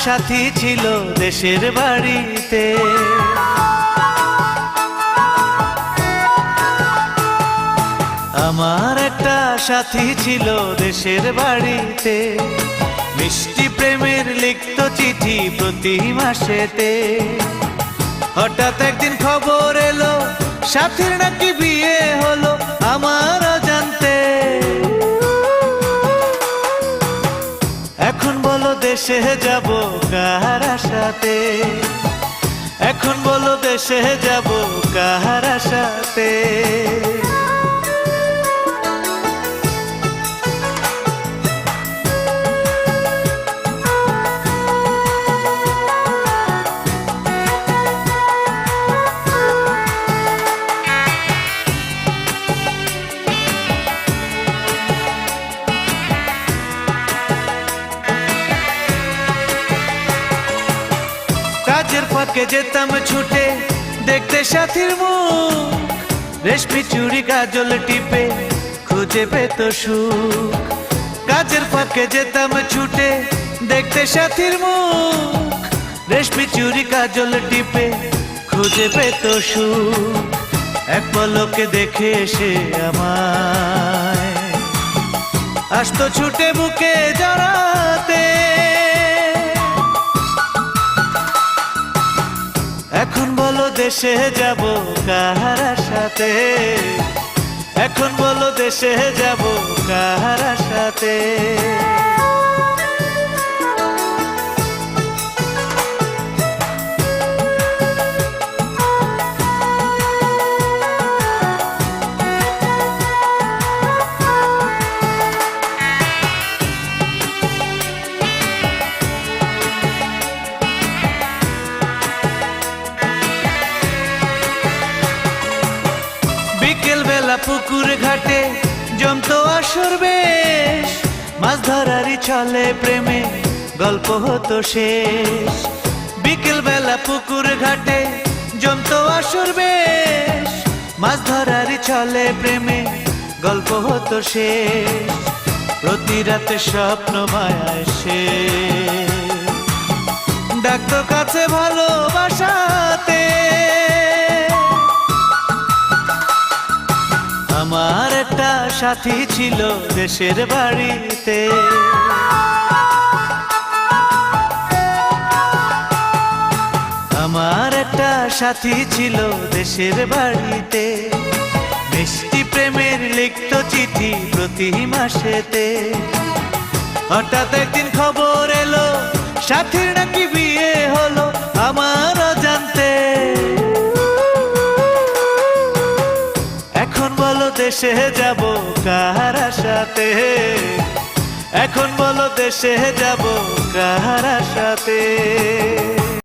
সাথী ছিল দেশের বাড়িতে। আমার একটা সাথী ছিল দেশের বাড়িতে, মিষ্টি প্রেমের লিখত চিঠি প্রতি মাসেতে। হঠাৎ একদিন খবর এলো সাথীর নাকি বিয়ে হলো আমার অজান্তে। এখন বলো দেশে যাব কার আশাতে, এখন বলো দেশে যাব কার আশাতে। কাজের ফাঁকে যেতাম ছুটে দেখতে সাথীর মুখ, রেশমি চুড়ি কাজল টিপে খুঁজে পেত সুখ। কাজের ফাঁকে যেতাম ছুটে দেখতে সাথীর মুখ, রেশমি চুড়ি কাজল টিপে খুঁজে পেত সুখ। এক পলকে দেখে এসে আমায় আসতো ছুটে বুকে জড়াতে। এখন বলো দেশে যাব কার আশাতে, এখন বলো দেশে যাব কার আশাতে। বিকেল বেলা পুকুর ঘাটে জমতো আসর বেশ, মাছ ধরারই চলে প্রেমে গল্প হতো শেষ। বিকেল বেলা পুকুর ঘাটে জমতো আসর বেশ, মাছ ধরারই চলে প্রেমে গল্প হতো শেষ। প্রতি রাতে স্বপ্ন মায়ায় সে ডাকতো কাছে ভালোবাসাতে। আমার একটা সাথী ছিল দেশের বাড়িতে, আমার একটা সাথী ছিল দেশের বাড়িতে, মিষ্টি প্রেমের লিখত চিঠি প্রতি মাসেতে। হঠাৎ একদিন খবর এলো সাথীর নাকি বিয়ে হলো আমার অজান্তে। এখন বলো দেশে যাব কার আশাতে, এখন বলো দেশে যাব কার আশাতে।